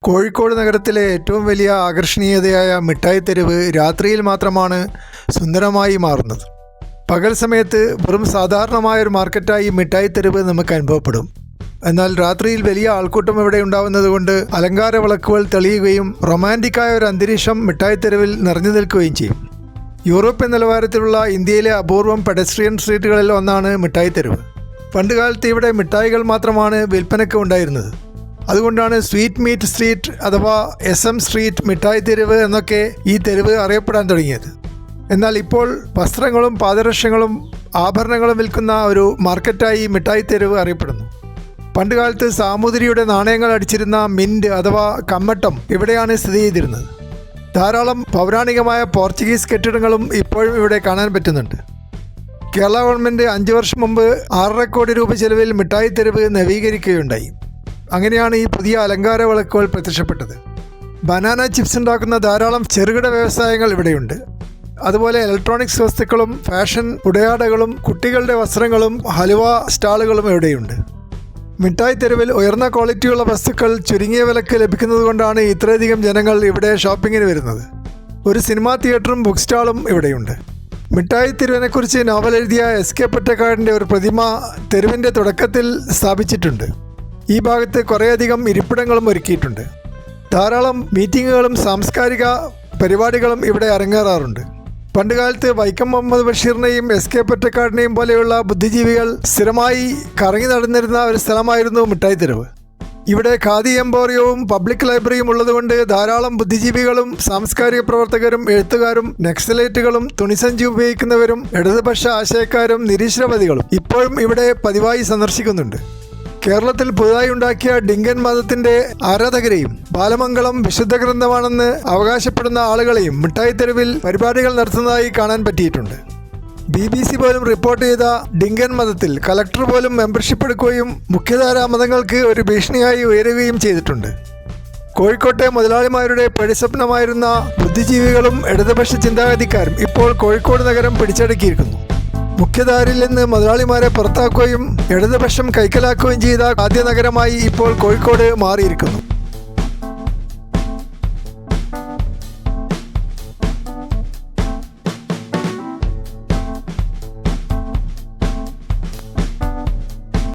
കോഴിക്കോട് നഗരത്തിലെ ഏറ്റവും വലിയ ആകർഷണീയതയായ മിഠായി തെരുവ് രാത്രിയിൽ മാത്രമാണ് സുന്ദരമായി മാറുന്നത്. പകൽ സമയത്ത് വെറും സാധാരണമായൊരു മാർക്കറ്റായി മിഠായി തെരുവ് നമുക്ക് അനുഭവപ്പെടും. എന്നാൽ രാത്രിയിൽ വലിയ ആൾക്കൂട്ടം ഇവിടെ ഉണ്ടാവുന്നതുകൊണ്ട് അലങ്കാര വിളക്കുകൾ തെളിയുകയും റൊമാൻറ്റിക്കായ ഒരു അന്തരീക്ഷം മിഠായി തെരുവിൽ നിറഞ്ഞു നിൽക്കുകയും ചെയ്യും. യൂറോപ്യൻ നിലവാരത്തിലുള്ള ഇന്ത്യയിലെ അപൂർവം പെഡസ്ട്രിയൻ സ്ട്രീറ്റുകളിൽ ഒന്നാണ് മിഠായി തെരുവ്. പണ്ടുകാലത്ത് ഇവിടെ മിഠായികൾ മാത്രമാണ് വിൽപ്പനയ്ക്ക് ഉണ്ടായിരുന്നത്. അതുകൊണ്ടാണ് സ്വീറ്റ് മീറ്റ് സ്ട്രീറ്റ് അഥവാ SM സ്ട്രീറ്റ് മിഠായി തെരുവ് എന്നൊക്കെ ഈ തെരുവ് അറിയപ്പെടാൻ തുടങ്ങിയത്. എന്നാൽ ഇപ്പോൾ വസ്ത്രങ്ങളും പാദരക്ഷകളും ആഭരണങ്ങളും വിൽക്കുന്ന ഒരു മാർക്കറ്റായി മിഠായി തെരുവ് അറിയപ്പെടുന്നു. പണ്ടുകാലത്ത് സാമൂതിരിയുടെ നാണയങ്ങൾ അടിച്ചിരുന്ന മിൻറ്റ് അഥവാ കമ്മട്ടം ഇവിടെയാണ് സ്ഥിതി ചെയ്തിരുന്നത്. ധാരാളം പൗരാണികമായ പോർച്ചുഗീസ് കെട്ടിടങ്ങളും ഇപ്പോഴും ഇവിടെ കാണാൻ പറ്റുന്നുണ്ട്. കേരള ഗവൺമെൻറ് 5 വർഷം മുമ്പ് 6.5 കോടി രൂപ ചെലവിൽ മിഠായി തെരുവ് നവീകരിക്കുകയുണ്ടായി. അങ്ങനെയാണ് ഈ പുതിയ അലങ്കാര വിളക്കുകൾ പ്രത്യക്ഷപ്പെട്ടത്. ബനാന ചിപ്സ് ഉണ്ടാക്കുന്ന ധാരാളം ചെറുകിട വ്യവസായങ്ങൾ ഇവിടെയുണ്ട്. അതുപോലെ ഇലക്ട്രോണിക്സ് വസ്തുക്കളും ഫാഷൻ ഉടയാടകളും കുട്ടികളുടെ വസ്ത്രങ്ങളും ഹലുവ സ്റ്റാളുകളും ഇവിടെയുണ്ട്. മിഠായി തെരുവിൽ ഉയർന്ന ക്വാളിറ്റിയുള്ള വസ്തുക്കൾ ചുരുങ്ങിയ വിലക്ക് ലഭിക്കുന്നതുകൊണ്ടാണ് ഇത്രയധികം ജനങ്ങൾ ഇവിടെ ഷോപ്പിങ്ങിന് വരുന്നത്. ഒരു സിനിമാ തിയേറ്ററും ബുക്ക് സ്റ്റാളും ഇവിടെയുണ്ട്. മിഠായി തെരുവിനെക്കുറിച്ച് നോവൽ എഴുതിയ SK പൊറ്റക്കാടിൻ്റെ ഒരു പ്രതിമ തെരുവിൻ്റെ തുടക്കത്തിൽ സ്ഥാപിച്ചിട്ടുണ്ട്. ഈ ഭാഗത്ത് കുറേയധികം ഇരിപ്പിടങ്ങളും ഒരുക്കിയിട്ടുണ്ട്. ധാരാളം മീറ്റിങ്ങുകളും സാംസ്കാരിക പരിപാടികളും ഇവിടെ അരങ്ങേറാറുണ്ട്. പണ്ടുകാലത്ത് വൈക്കം മുഹമ്മദ് ബഷീറിനെയും SK പൊറ്റക്കാടിനെയും പോലെയുള്ള ബുദ്ധിജീവികൾ സ്ഥിരമായി കറങ്ങി നടന്നിരുന്ന ഒരു സ്ഥലമായിരുന്നു മിഠായി തെരുവ്. ഇവിടെ ഖാദി എംപോറിയവും പബ്ലിക് ലൈബ്രറിയും ഉള്ളതുകൊണ്ട് ധാരാളം ബുദ്ധിജീവികളും സാംസ്കാരിക പ്രവർത്തകരും എഴുത്തുകാരും നക്സലൈറ്റുകളും തുണിസഞ്ചി ഉപയോഗിക്കുന്നവരും ഇടതുപക്ഷ ആശയക്കാരും നിരീശ്വരവാദികളും ഇപ്പോഴും ഇവിടെ പതിവായി സന്ദർശിക്കുന്നുണ്ട്. കേരളത്തിൽ പുതുതായി ഉണ്ടാക്കിയ ഡിങ്കൻ മതത്തിൻ്റെ ആരാധകരെയും ബാലമംഗളം വിശുദ്ധ ഗ്രന്ഥമാണെന്ന് അവകാശപ്പെടുന്ന ആളുകളെയും മിഠായി തെരുവിൽ പരിപാടികൾ നടത്തുന്നതായി കാണാൻ പറ്റിയിട്ടുണ്ട്. BBC പോലും റിപ്പോർട്ട് ചെയ്ത ഡിങ്കൻ മതത്തിൽ കലക്ടർ പോലും മെമ്പർഷിപ്പ് എടുക്കുകയും മുഖ്യധാരാ മതങ്ങൾക്ക് ഒരു ഭീഷണിയായി ഉയരുകയും ചെയ്തിട്ടുണ്ട്. കോഴിക്കോട്ടെ മുതലാളിമാരുടെ പരിസ്വപ്നമായിരുന്ന ബുദ്ധിജീവികളും ഇടതുപക്ഷ ചിന്താഗതിക്കാരും ഇപ്പോൾ കോഴിക്കോട് നഗരം പിടിച്ചടക്കിയിരിക്കുന്നു. മുഖ്യധാരയിൽ നിന്ന് മുതലാളിമാരെ പുറത്താക്കുകയും ഇടതുപക്ഷം കൈക്കലാക്കുകയും ചെയ്ത ആദ്യ നഗരമായി ഇപ്പോൾ കോഴിക്കോട് മാറിയിരിക്കുന്നു.